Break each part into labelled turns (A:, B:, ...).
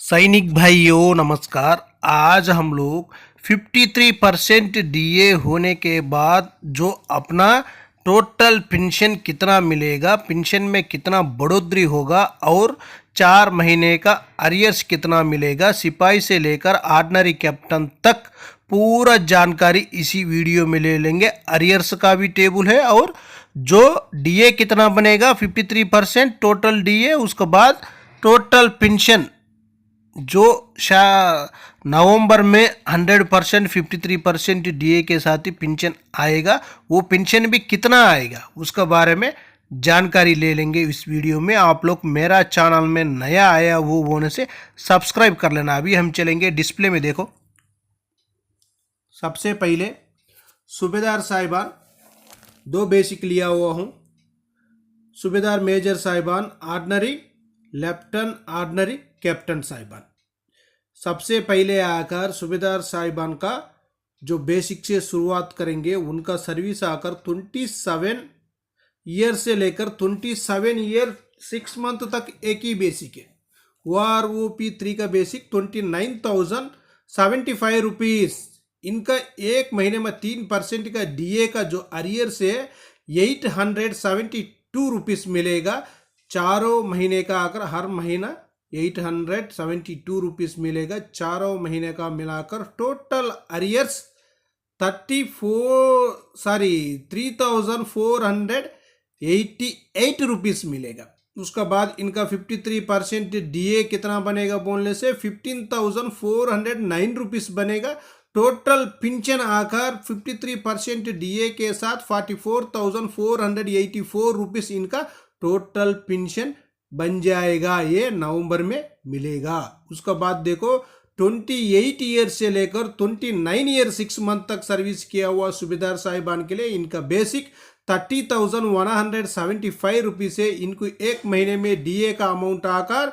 A: सैनिक भाइयों नमस्कार। आज हम लोग 53% डीए होने के बाद जो अपना टोटल पेंशन कितना मिलेगा, पेंशन में कितना बढ़ोतरी होगा और 4 महीने का अरियर्स कितना मिलेगा, सिपाही से लेकर ऑर्डिनरी कैप्टन तक पूरा जानकारी इसी वीडियो में ले लेंगे। अरियर्स का भी टेबल है और जो डीए कितना बनेगा 53% टोटल डीए, उसके बाद टोटल पेंशन जो नवंबर में 100% 53% डीए के साथ ही पेंशन आएगा, वो पेंशन भी कितना आएगा उसके बारे में जानकारी ले लेंगे इस वीडियो में। आप लोग मेरा चैनल में नया आया वो होने से सब्सक्राइब कर लेना। अभी हम चलेंगे डिस्प्ले में, देखो सबसे पहले सूबेदार साहिबान दो बेसिक लिया हुआ हूँ। सूबेदार मेजर साहिबान ऑर्डिनरी, लेफ्टिनेंट ऑर्डिनरी, कैप्टन साहिबान। सबसे पहले आकर सूबेदार साहिबान का जो बेसिक से शुरुआत करेंगे, उनका सर्विस आकर 27 ईयर से लेकर 27 ईयर 6 मंथ तक एक ही बेसिक है। OROP3 का बेसिक 29,075 रुपीज़। इनका एक महीने में 3% का डीए का जो अरियर से 872 रुपीज़ मिलेगा। चारों महीने का आकर हर महीना 872 रुपीज़ मिलेगा। चारों महीने का मिलाकर टोटल अरियर्स 3,488 रुपीज़ मिलेगा। उसका बाद इनका 53% डीए कितना बनेगा बोलने से 15,409 रुपीज़ बनेगा। टोटल पेंशन आकर 53% डीए के साथ 44,484 रुपीज़ इनका टोटल पेंशन बन जाएगा। ये नवंबर में मिलेगा। उसका बाद देखो 28 ईयर से लेकर 29 ईयर 6 मंथ तक सर्विस किया हुआ सूबेदार साहिबान के लिए इनका बेसिक 30,175 रुपीज़ है। इनको एक महीने में डीए का अमाउंट आकर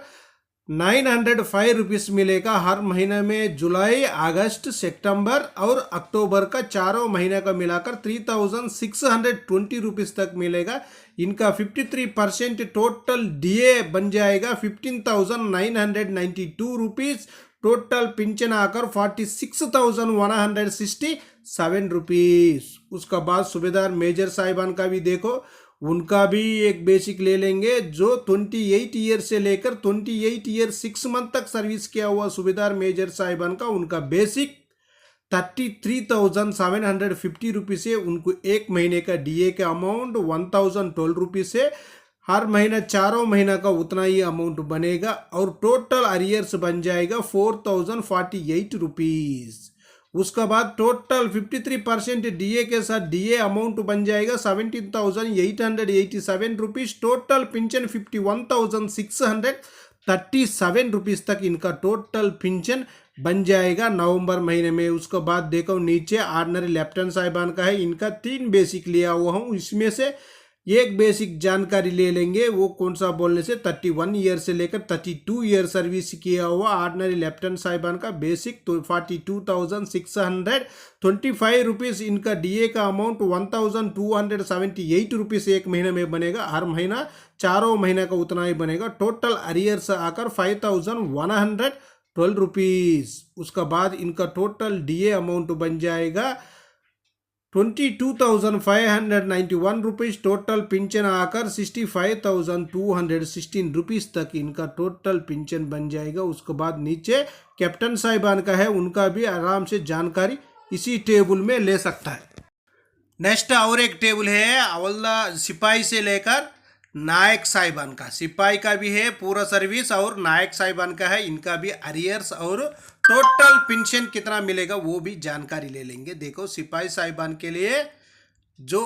A: 905 रुपीज़ मिलेगा। हर महीने में जुलाई, अगस्त, सितंबर और अक्टूबर का चारों महीने का मिलाकर 3,620 रुपीज़ तक मिलेगा। इनका 53% टोटल डीए बन जाएगा 15,992 रुपीज़। टोटल पेंशन आकर 46,167 रुपीज़। उसका बाद सूबेदार मेजर साहिबान का भी देखो, उनका भी एक बेसिक ले लेंगे। जो 28 ईयर से लेकर 28 ईयर 6 मंथ तक सर्विस किया हुआ सूबेदार मेजर साहिबान का उनका बेसिक 33,750 रुपीज़ है। उनको एक महीने का डीए का अमाउंट 1,012 रुपीज़ है। हर महीना चारों महीना का उतना ही अमाउंट बनेगा और टोटल अरियर्स बन जाएगा 4,048 रुपीज़। उसका बाद टोटल 53% डीए के साथ डीए अमाउंट बन जाएगा 17,887 रुपीज़। टोटल पेंशन 51,637 रुपीज़ तक इनका टोटल पेंशन बन जाएगा नवंबर महीने में। उसके बाद देखो नीचे ऑर्डिनरी लेफ्टिनेंट साहिबान का है। इनका 3 बेसिक लिया हुआ हूँ, इसमें से एक बेसिक जानकारी ले लेंगे। वो कौन सा बोलने से 31 ईयर से लेकर 32 ईयर सर्विस किया हुआ ऑर्डिनरी लेफ्टिनेंट साहिबान का बेसिक तो 42,625 रुपीज़। इनका डीए का अमाउंट 1,278 रुपीज़ एक महीने में बनेगा। हर महीना चारों महीने का उतना ही बनेगा। टोटल अरियर्स आकर 5,112 रुपीज़। उसका बाद इनका टोटल डीए अमाउंट बन जाएगा 22,591 रुपीज़। टोटल पेंशन आकर 65,216 रुपीज़ तक इनका टोटल पेंशन बन जाएगा। उसके बाद नीचे कैप्टन साहिबान का है, उनका भी आराम से जानकारी इसी टेबल में ले सकता है। नेक्स्ट और एक टेबल है अवल्ला सिपाही से लेकर नायक साहिबान का। सिपाही का भी है पूरा सर्विस और नायक साहिबान का है, इनका भी अरियर्स और टोटल पेंशन कितना मिलेगा वो भी जानकारी ले लेंगे। देखो सिपाही साहिबान के लिए जो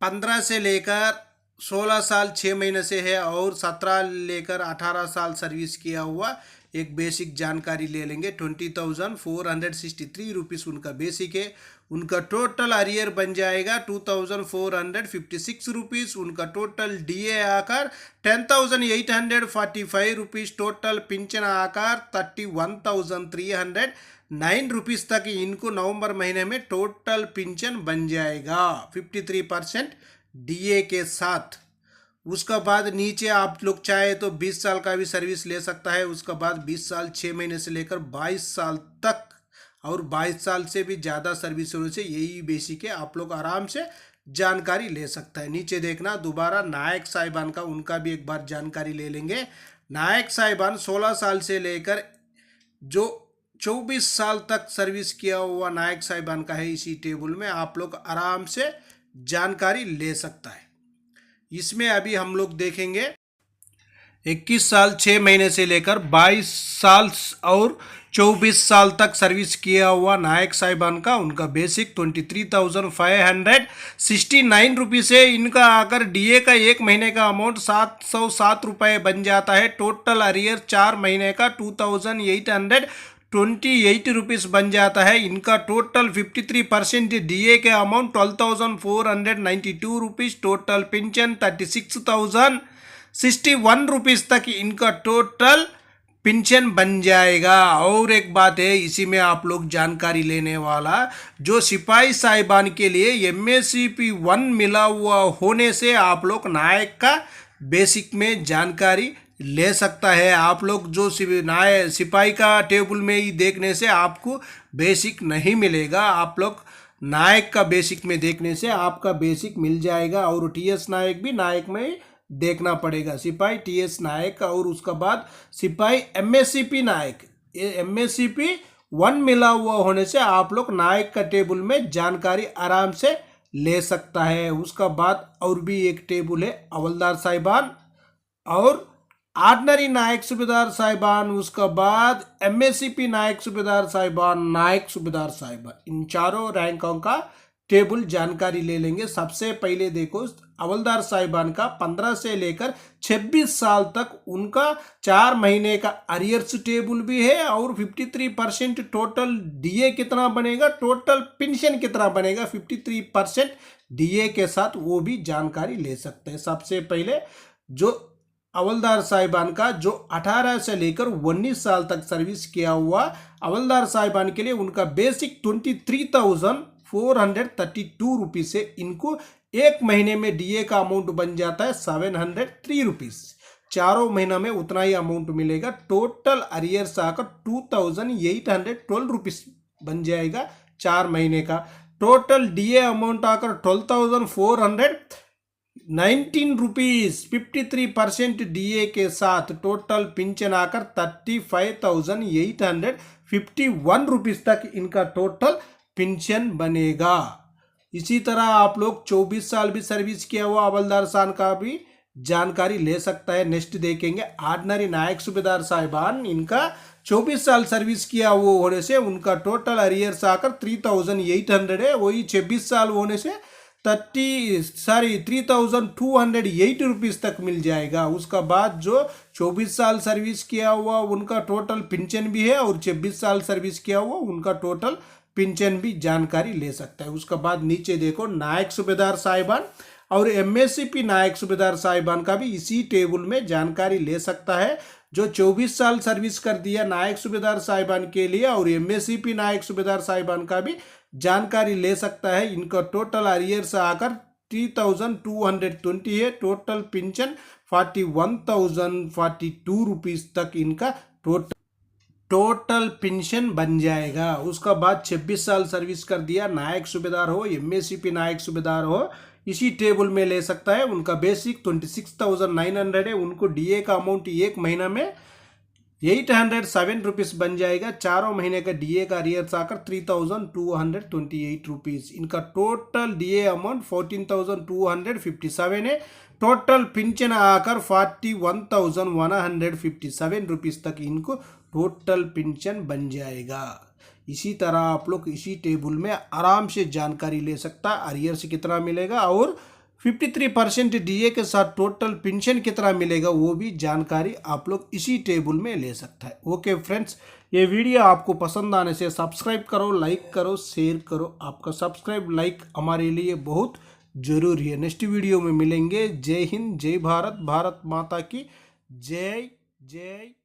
A: 15 से लेकर 16 साल 6 महीने से है और 17 लेकर 18 साल सर्विस किया हुआ एक बेसिक जानकारी ले लेंगे। 20,463 रुपीज़ उनका बेसिक है। उनका टोटल अरियर बन जाएगा 2,456 रुपीज़। उनका टोटल डीए आकर 10,845 रुपीज़। टोटल पेंशन आकर 31,309 रुपीज़ तक इनको नवंबर महीने में टोटल पेंशन बन जाएगा 53% डीए के साथ। उसका बाद नीचे आप लोग चाहे तो 20 साल का भी सर्विस ले सकता है। उसका बाद 20 साल 6 महीने से लेकर 22 साल तक, और 22 साल से भी ज़्यादा सर्विस होने से, यही बेसिक है। आप लोग आराम से जानकारी ले सकता है। नीचे देखना दोबारा नायक साहिबान का, उनका भी एक बार जानकारी ले लेंगे। नायक साहिबान 16 साल से लेकर जो 24 साल तक सर्विस किया हुआ नायक साहिबान का है, इसी टेबल में आप लोग आराम से जानकारी ले सकता है। इसमें अभी हम लोग देखेंगे 21 साल 6 महीने से लेकर 22 साल और 24 साल तक सर्विस किया हुआ नायक साहिबान का, उनका बेसिक 23,569 रुपीज़ है। इनका अगर डीए का 1 महीने का अमाउंट 707 रुपये बन जाता है। टोटल अरियर 4 महीने का 2,828 रुपीज़ बन जाता है। इनका टोटल 53% डीए के amount 12,492 rupees. Total pension 36,061 rupees तक इनका टोटल पेंशन बन जाएगा। और एक बात है, इसी में आप लोग जानकारी लेने वाला, जो सिपाही साहिबान के लिए MSCP 1 मिला हुआ होने से आप लोग नायक का बेसिक में जानकारी ले सकता है। आप लोग जो सिपाही का टेबल में ही देखने से आपको बेसिक नहीं मिलेगा। आप लोग नायक का बेसिक में देखने से आपका बेसिक मिल जाएगा। और TS नायक भी नायक में देखना पड़ेगा, सिपाही TS नायक, और उसका बाद सिपाही MSCP नायक। ये MSCP 1 मिला हुआ होने से आप लोग नायक का टेबल में जानकारी आराम से ले सकता है। उसका बाद और भी एक टेबल है हवलदार साहिबान और ऑर्डिनरी नायक सूबेदार साहिबान। उसका बाद MSCP नायक सूबेदार साहिबान, नायक सूबेदार साहिबान, इन चारों रैंकों का टेबल जानकारी ले लेंगे। सबसे पहले देखो हवलदार साहिबान का 15 से लेकर 26 साल तक उनका 4 महीने का अरियर्स टेबल भी है, और 53% टोटल डीए कितना बनेगा, टोटल पेंशन कितना बनेगा 53% डीए के साथ, वो भी जानकारी ले सकते हैं। सबसे पहले जो हवलदार साहिबान का जो 18 से लेकर 19 साल तक सर्विस किया हुआ हवलदार साहिबान के लिए उनका बेसिक 23,432 रुपीज़ से इनको एक महीने में डीए का अमाउंट बन जाता है 703 रुपीज़। चारों महीना में उतना ही अमाउंट मिलेगा। टोटल अरियर्स आकर 2,812 रुपीज़ बन जाएगा 4 महीने का। टोटल डीए अमाउंट आकर 12,419 रुपीज़ 53% डीए के साथ। टोटल पेंशन आकर 35,851 रुपीज़ तक इनका टोटल पेंशन बनेगा। इसी तरह आप लोग 24 साल भी सर्विस किया हुआ हवलदार साहब का भी जानकारी ले सकता है। नेक्स्ट देखेंगे ऑर्डिनरी नायक सूबेदार साहिबान। इनका 24 साल सर्विस किया हुआ होने से उनका टोटल अरियर्स आकर 3,800 है। वही 26 साल होने से 3,208 रुपीज़ तक मिल जाएगा। उसका बाद जो 24 साल सर्विस किया हुआ उनका टोटल पेंशन भी है, और 26 साल सर्विस किया हुआ उनका टोटल पेंशन भी जानकारी ले सकता है। उसका बाद नीचे देखो नायक सूबेदार साहिबान और MSCP नायक सूबेदार साहिबान का भी इसी टेबल में जानकारी ले सकता है। जो 24 साल सर्विस कर दिया नायक सूबेदार साहिबान के लिए, और MSCP नायक सूबेदार साहिबान का भी जानकारी ले सकता है। इनका टोटल अरियर्स आकर 3,220 है। टोटल पेंशन 41,042 रुपीज़ तक इनका टोटल पेंशन बन जाएगा। उसका बाद 26 साल सर्विस कर दिया नायक सूबेदार हो, MSCP नायक सूबेदार हो, इसी टेबल में ले सकता है। उनका बेसिक 26,900 है। उनको डीए का अमाउंट एक महीना में 807 रुपीज़ बन जाएगा। चारों महीने का डीए का अरियर्स आकर 3,228 रुपीज़। इनका टोटल डीए अमाउंट 14,257 है। टोटल पेंशन आकर 41,157 रुपीज़ तक इनको टोटल पेंशन बन जाएगा। इसी तरह आप लोग इसी टेबल में आराम से जानकारी ले सकता है। अरियर्स कितना मिलेगा और 53% डीए के साथ टोटल पेंशन कितना मिलेगा, वो भी जानकारी आप लोग इसी टेबल में ले सकता है। ओके फ्रेंड्स, ये वीडियो आपको पसंद आने से सब्सक्राइब करो, लाइक करो, शेयर करो। आपका सब्सक्राइब लाइक हमारे लिए बहुत ज़रूरी है। नेक्स्ट वीडियो में मिलेंगे। जय हिंद, जय भारत, भारत माता की जय जय।